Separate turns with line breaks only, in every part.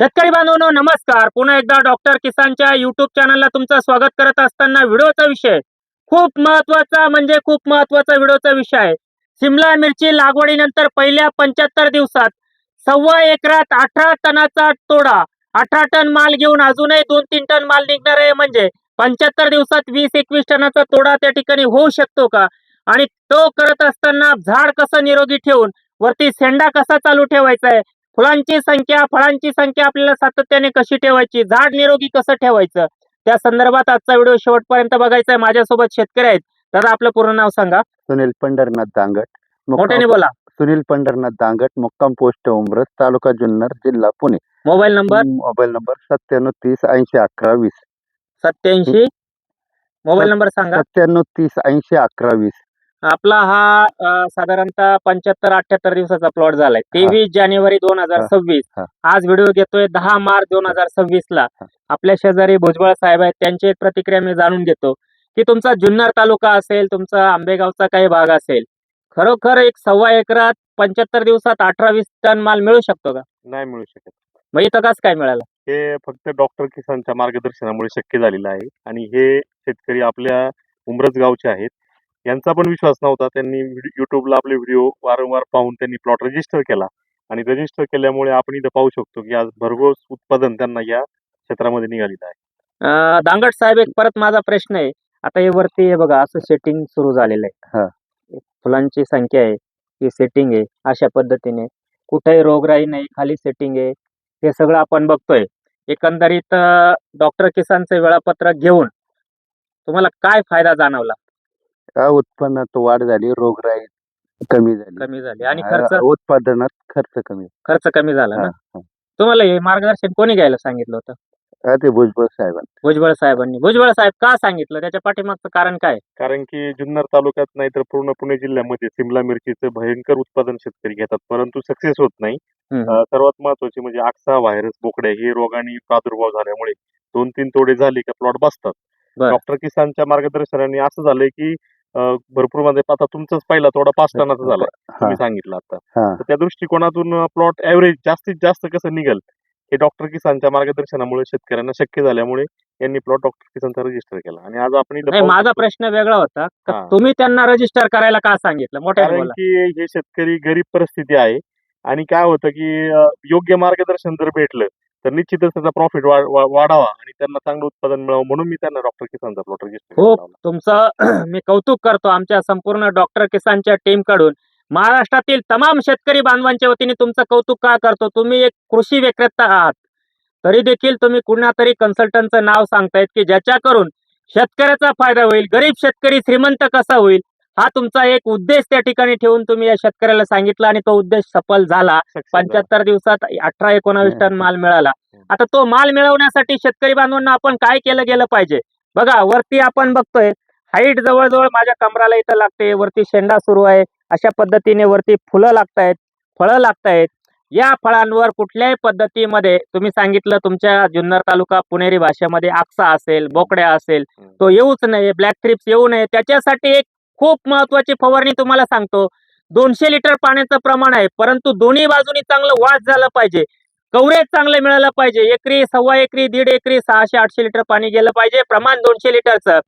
शेतकरी बांधवांनो नमस्कार. पुन्हा एकदा डॉक्टर किसानच्या युट्यूब चॅनलला तुमचं स्वागत करत असताना व्हिडिओचा विषय खूप महत्वाचा म्हणजे खूप महत्वाचा व्हिडिओचा विषय आहे. सिमला मिरची लागवडीनंतर पहिल्या 75 दिवसात सव्वा एकरात 18 टनाचा तोडा. 18 टन माल घेऊन अजूनही 2-3 टन माल निघणार आहे. म्हणजे 75 दिवसात 20-21 टनाचा तोडा त्या ठिकाणी होऊ शकतो का? आणि तो करत असताना झाड कसं निरोगी ठेवून वरती शेंडा कसा चालू ठेवायचा आहे, फुलांची संख्या फळांची संख्या आपल्याला सातत्याने कशी ठेवायची, झाड निरोगी कसं ठेवायचं, त्या संदर्भात आजचा व्हिडिओ शेवटपर्यंत बघायचा आहे. माझ्यासोबत शेतकरी आहेत. दादा आपलं पूर्ण नाव सांगा.
सुनील पंढरनाथ दांगट.
मोठ्याने बोला.
सुनील पंढरनाथ दांगट, मुक्काम पोस्ट उंब्रज, तालुका जुन्नर, जिल्हा Pune.
Mobile number
mobile number 97 30 80 11 20.
87. Mobile number सांगा.
97 30 80 11 20.
आपला हा साधारणतः 75-78 दिवसाचा प्लॉट झालाय. 23 जानेवारी 2026. आज व्हिडिओ घेतोय 10 मार्च 2026 ला. आपल्या शेजारी भुजबळ साहेब आहेत, त्यांची एक प्रतिक्रिया मी जाणून घेतो की तुमचा जुन्नर तालुका असेल, तुमचा आंबेगावचा काही भाग असेल, खरोखर एक सव्वा एकरात 75 दिवसात 18-20 टन माल मिळू शकतो का?
नाही मिळू शकत.
मग इथं कसं काय मिळालं?
हे फक्त डॉक्टर किसानच्या मार्गदर्शनामुळे शक्य झालेलं आहे. आणि हे शेतकरी आपल्या उमरज गावचे आहेत. यांचा पण विश्वास नव्हता. त्यांनी युट्यूबला आपले व्हिडिओ वारंवार पाहून त्यांनी प्लॉट रजिस्टर केला. आणि रजिस्टर केल्यामुळे आपण इथं पाहू शकतो की आज भरघोस उत्पादन त्यांना या क्षेत्रामध्ये निघालेलं आहे.
दांगट साहेब, एक परत माझा प्रश्न आहे. आता हे वरती हे बघा असं सेटिंग सुरू झालेलं आहे. फुलांची संख्या आहे, ही सेटिंग आहे. अशा पद्धतीने कुठेही रोगराई नाही, खाली सेटिंग आहे. हे सगळं आपण बघतोय. एकंदरीत डॉक्टर किसानचे वेळापत्रक घेऊन तुम्हाला काय फायदा जाणवला?
उत्पन्नात वाढ झाली, रोगराई कमी झाली
आणि खर्च
उत्पादनात खर्च कमी
झाला ना. तुम्हाला हे मार्गदर्शन कोणी घ्यायला सांगितलं होतं?
ते भुजबळ साहेबांनी.
भुजबळ साहेब का सांगितलं, त्याच्या पाठीमागचं कारण काय?
कारण की जुन्नर तालुक्यात नाही तर पूर्ण पुणे जिल्ह्यामध्ये सिमला मिरचीचं भयंकर उत्पादन शेतकरी घेतात, परंतु सक्सेस होत नाही. सर्वात महत्वाचे म्हणजे आक्सा व्हायरस बोकड्या हे रोगाने प्रादुर्भाव झाल्यामुळे 2-3 तोडे झाले का प्लॉट बसतात. डॉक्टर किसानच्या मार्गदर्शनाने असं झालंय की भरपूर मध्ये आता तुमचाच पहिला तोडा 5 टनाचा झाला तुम्ही सांगितलं आता. तर त्या दृष्टिकोनातून प्लॉट ऍव्हरेज जास्तीत जास्त कसं निघेल हे डॉक्टर किसानच्या मार्गदर्शनामुळे शेतकऱ्यांना शक्य झाल्यामुळे यांनी प्लॉट डॉक्टर किसानचा रजिस्टर केला. आणि आज आपण
माझा प्रश्न वेगळा होता, तुम्ही त्यांना रजिस्टर करायला का सांगितलं?
कारण की हे शेतकरी गरीब परिस्थिती आहे. आणि काय होतं की योग्य मार्गदर्शन जर भेटलं तर निश्चितच त्याचा प्रॉफिट वाढावा आणि त्यांना चांगलं उत्पादन मिळावं, म्हणून मी त्यांना डॉक्टर किसानचा प्लॉट रजिस्टर
हो तुमचं मी कौतुक करतो. आमच्या संपूर्ण डॉक्टर किसानच्या टीम कडून महाराष्ट्रातील तमाम शेतकरी बांधवांच्या वतीने तुमचं कौतुक का करतो. तुम्ही एक कृषी विक्रेता आहात, तरी देखील तुम्ही कुणातरी कन्सल्टंटचं नाव सांगतायत की ज्याच्या करून शेतकऱ्याचा फायदा होईल, गरीब शेतकरी श्रीमंत कसा होईल, हा तुमचा एक उद्देश त्या ठिकाणी ठेवून तुम्ही या शेतकऱ्याला सांगितलं आणि तो उद्देश सफल झाला. 75 दिवसात 18-19 टन माल मिळाला. आता तो माल मिळवण्यासाठी शेतकरी बांधवांना आपण काय केलं गेलं पाहिजे? बघा वरती आपण बघतोय हाईट जवळजवळ माझ्या कमराला इथं लागते, वरती शेंडा सुरू आहे. अशा पद्धतीने वरती फुलं लागतायत, फळं लागतायत. या फळांवर कुठल्याही पद्धतीमध्ये तुम्ही सांगितलं तुमच्या जुन्नर तालुका पुणेरी भाषेमध्ये आक्सा असेल, बोकड्या असेल, तो येऊच नये, ब्लॅक थ्रिप्स येऊ नये, त्याच्यासाठी एक खूप महत्वाची फवारणी तुम्हाला सांगतो. 200 लिटर पाण्याचं प्रमाण आहे, परंतु दोन्ही बाजूनी चांगलं वास झालं पाहिजे, कव्हरेज चांगलं मिळालं पाहिजे. एकरी, सव्वा एकरी, 1.5 एकरी 600-800 लिटर पाणी गेलं पाहिजे. प्रमाण 200 लिटरचं.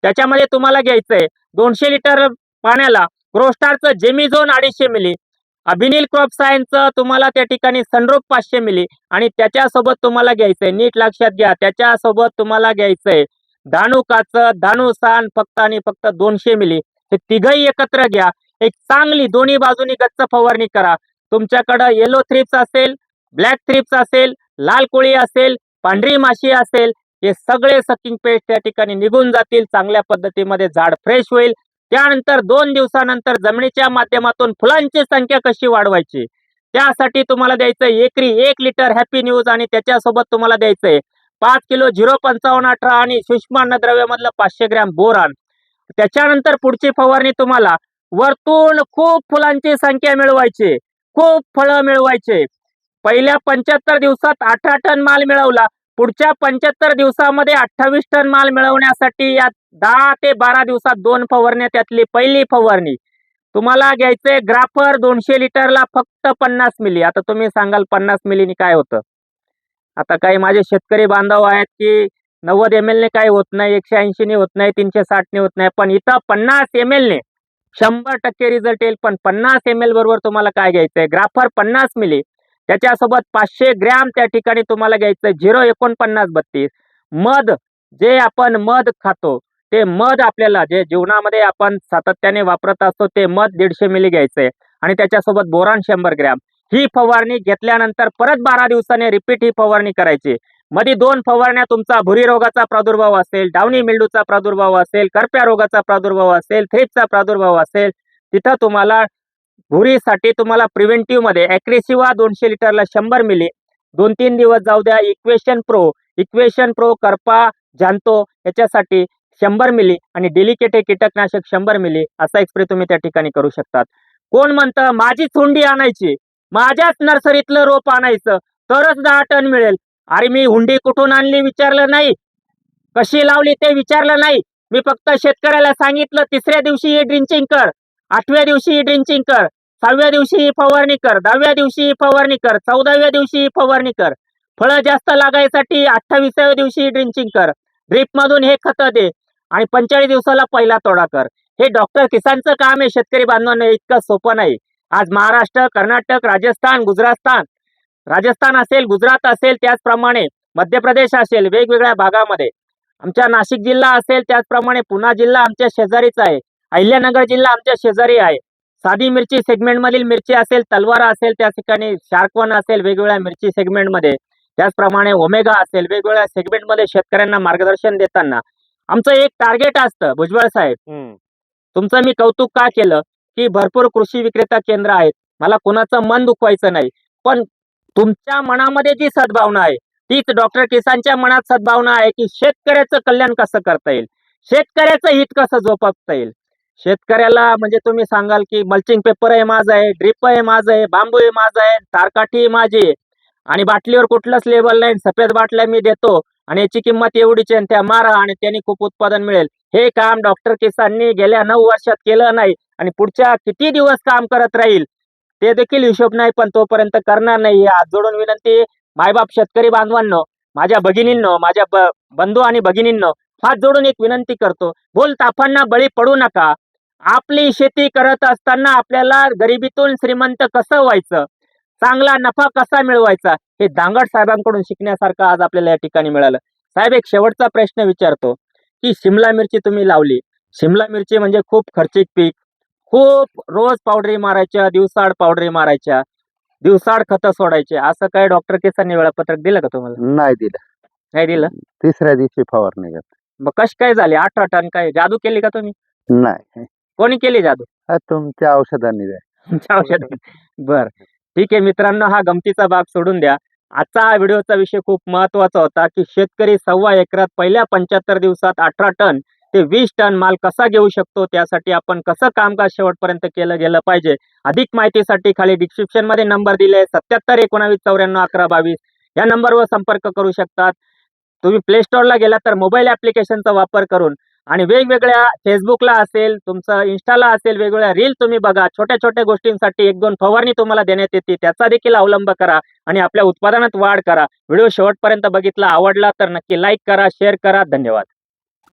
त्याच्यामध्ये तुम्हाला घ्यायचंय 200 लिटर पाण्याला क्रोस्टारचं जेमिझोन 250 मिली, अभिनील क्रॉप सायन्सचं तुम्हाला त्या ठिकाणी सनरूप 500 मिली, आणि त्याच्यासोबत तुम्हाला घ्यायचंय, नीट लक्षात घ्या, त्याच्यासोबत तुम्हाला घ्यायचंय धानुकाचं धानुसान फक्त आणि फक्त 200 मिली. हे तिघही एकत्र घ्या. एक चांगली दोन्ही बाजूनी गच्च फवारणी करा. तुमच्याकडं येलो थ्रिप्स असेल, ब्लॅक थ्रिप्स असेल, लाल कोळी असेल, पांढरी माशी असेल, हे सगळे सकिंग पेस्ट त्या ठिकाणी निघून जातील. चांगल्या पद्धतीमध्ये झाड फ्रेश होईल. त्यानंतर 2 दिवसानंतर जमिनीच्या माध्यमातून फुलांची संख्या कशी वाढवायची, त्यासाठी तुम्हाला द्यायचंय एकरी 1 लिटर हॅपी न्यूज, आणि त्याच्यासोबत तुम्हाला द्यायचंय 5 किलो 05518 आणि सूक्ष्म अन्नद्रव्यामधलं 500 ग्रॅम बोरान. त्याच्यानंतर पुढची फवारणी तुम्हाला वरतून खूप फुलांची संख्या मिळवायची, खूप फळं मिळवायचे. पहिल्या 75 दिवसात 18 टन माल मिळवला, पुढच्या 75 दिवसामध्ये 28 टन माल मिळवण्यासाठी या 10 ते 12 दिवसात 2 फवारण्या. त्यातली पहिली फवारणी तुम्हाला घ्यायचंय ग्राफर 200 लिटरला फक्त 50 मिली. आता तुम्ही सांगाल 50 मिलीनी काय होतं? आता काही माझे शेतकरी बांधव आहेत की 90 ml ने काही होत नाही, 180 ने होत नाही, 360 ने होत नाही, पण इथं 50 ml ने 100% रिझल्ट येईल. पण 50 ml बरोबर तुम्हाला काय घ्यायचंय, ग्राफर 50 मिली, त्याच्यासोबत 500 ग्रॅम त्या ठिकाणी तुम्हाला घ्यायचंय 04932. मध, जे आपण मध खातो ते मध आपल्याला जे जीवनामध्ये आपण सातत्याने वापरत असतो ते मध 150 मिली घ्यायचंय आणि त्याच्यासोबत बोरान 100 ग्रॅम. ही फवारणी घेतल्यानंतर परत 12 दिवसांनी रिपीट ही फवारणी करायची. मध्ये 2 फवारण्या तुमचा भुरी रोगाचा प्रादुर्भाव असेल, डावणी मिल्डूचा प्रादुर्भाव असेल, करप्या रोगाचा प्रादुर्भाव असेल, थ्रिप्सचा प्रादुर्भाव असेल, तिथं तुम्हाला भुरीसाठी तुम्हाला प्रिव्हेंटिव्ह मध्ये ॲक्रेसिवा 200 लिटरला 100 मिली 2-3 दिवस जाऊ द्या. इक्वेशन प्रो करपा जानतो याच्यासाठी 100 मिली आणि डेलिकेट हे कीटकनाशक 100 मिली असा एक स्प्रे तुम्ही त्या ठिकाणी करू शकतात. कोण म्हणतं माझीच हुंडी आणायची, माझ्याच नर्सरीतलं रोप आणायचं तरच 10 टन मिळेल. अरे मी हुंडी कुठून आणली विचारलं नाही, कशी लावली ते विचारलं नाही. मी फक्त शेतकऱ्याला सांगितलं 3ऱ्या दिवशी ही ड्रिंचिंग कर, 8व्या दिवशी ही ड्रिंचिंग कर, 6व्या दिवशी ही फवारणी कर, 10व्या दिवशी ही फवारणी कर, 14व्या दिवशी ही फवारणी कर, फळं जास्त लागायसाठी 28व्या दिवशी ही ड्रिंचिंग कर, ड्रीप मधून हे खतं दे आणि 45 दिवसाला पहिला तोडा कर. हे डॉक्टर किसानचं काम आहे शेतकरी बांधवांना, इतकं सोपं नाही. आज महाराष्ट्र, कर्नाटक, राजस्थान असेल, गुजरात असेल, त्याचप्रमाणे मध्य प्रदेश असेल, वेगवेगळ्या भागामध्ये आमच्या नाशिक जिल्हा असेल, त्याचप्रमाणे पुणे जिल्हा आमच्या शेजारीच आहे, अहिल्यानगर जिल्हा आमच्या शेजारी आहे. साधी मिरची सेगमेंट मधील मिरची असेल, तलवारा असेल, त्या ठिकाणी शार्कवन असेल, वेगवेगळ्या मिरची सेगमेंट मध्ये, त्याचप्रमाणे ओमेगा असेल, वेगवेगळ्या सेगमेंट मध्ये शेतकऱ्यांना मार्गदर्शन देताना आमचं एक टार्गेट असतं. भुजबळ साहेब, तुमचं मी कौतुक का केलं की भरपूर कृषी विक्रेता केंद्र आहेत, मला कोणाचं मन दुखवायचं नाही, पण तुमच्या मनामध्ये जी सद्भावना आहे तीच डॉक्टर किसानच्या मनात सद्भावना आहे की शेतकऱ्याचं कल्याण कसं करता येईल, शेतकऱ्याचं हित कसं जोपासता येईल. शेतकऱ्याला म्हणजे तुम्ही सांगाल की मल्चिंग पेपर आहे माझं आहे, ड्रिप आहे माझं आहे, बांबू आहे माझं आहे, तारकाठी माझी आहे आणि बाटलीवर कुठलंच लेबल नाही, सफेद बाटल्या मी देतो आणि याची किंमत एवढीच आहे, त्या मारा आणि त्यांनी खूप उत्पादन मिळेल. हे काम डॉक्टर किसाननी गेल्या 9 वर्षात केलं नाही आणि पुढच्या किती दिवस काम करत राहील ते देखील हिशोब नाही, पण तोपर्यंत करणार नाही. हात जोडून विनंती मायबाप शेतकरी बांधवांनो, माझ्या भगिनींनो, माझ्या बंधू आणि भगिनींनो, हात जोडून एक विनंती करतो, बोल ताफांना बळी पडू नका. आपली शेती करत असताना आपल्याला गरिबीतून श्रीमंत कसं व्हायचं, चांगला नफा कसा मिळवायचा, हे दांगट साहेबांकडून शिकण्यासारखं आज आपल्याला या ठिकाणी मिळालं. साहेब, एक शेवटचा प्रश्न विचारतो की शिमला मिरची तुम्ही लावली, शिमला मिरची म्हणजे खूप खर्चिक पीक, खूप रोज पावडरी मारायच्या, दिवसाआड पावडरी मारायच्या, दिवसाआड खतं सोडायचे, असं काय डॉक्टर किसानने वेळापत्रक दिलं का तुम्हाला?
नाही दिलं.
नाही दिलं.
3ऱ्या दिवशी फवारणी घेत.
मग कशी काय झाली? 18 टन काय जादू केली का तुम्ही?
नाही,
कोणी केली जादू?
तुमच्या औषधांनी द्या.
तुमच्या औषध. बर, ठीक आहे मित्रांनो, हा गमतीचा भाग सोडून द्या. आजचा हा व्हिडिओचा विषय खूप महत्वाचा होता की शेतकरी 1.25 एकरात पहिल्या 75 दिवसात 18 टन ते 20 टन माल कसा घेऊ शकतो, त्यासाठी आपण कसं कामकाज शेवटपर्यंत केलं गेलं पाहिजे. अधिक माहितीसाठी खाली डिस्क्रिप्शन मध्ये नंबर दिले 77 19 94 11 22 या नंबरवर संपर्क करू शकतात. तुम्ही प्ले स्टोअरला गेला तर मोबाईल ऍप्लिकेशनचा वापर करून आणि वेगवेगळ्या फेसबुकला असेल, तुमचं इंस्टाला असेल, वेगवेगळ्या रील तुम्ही बघा. छोट्या छोट्या गोष्टींसाठी 1-2 फवारणी तुम्हाला देण्यात येते, त्याचा देखील अवलंब करा आणि आपल्या उत्पादनात वाढ करा. व्हिडिओ शेवटपर्यंत बघितला, आवडला तर नक्की लाईक करा, शेअर करा. धन्यवाद.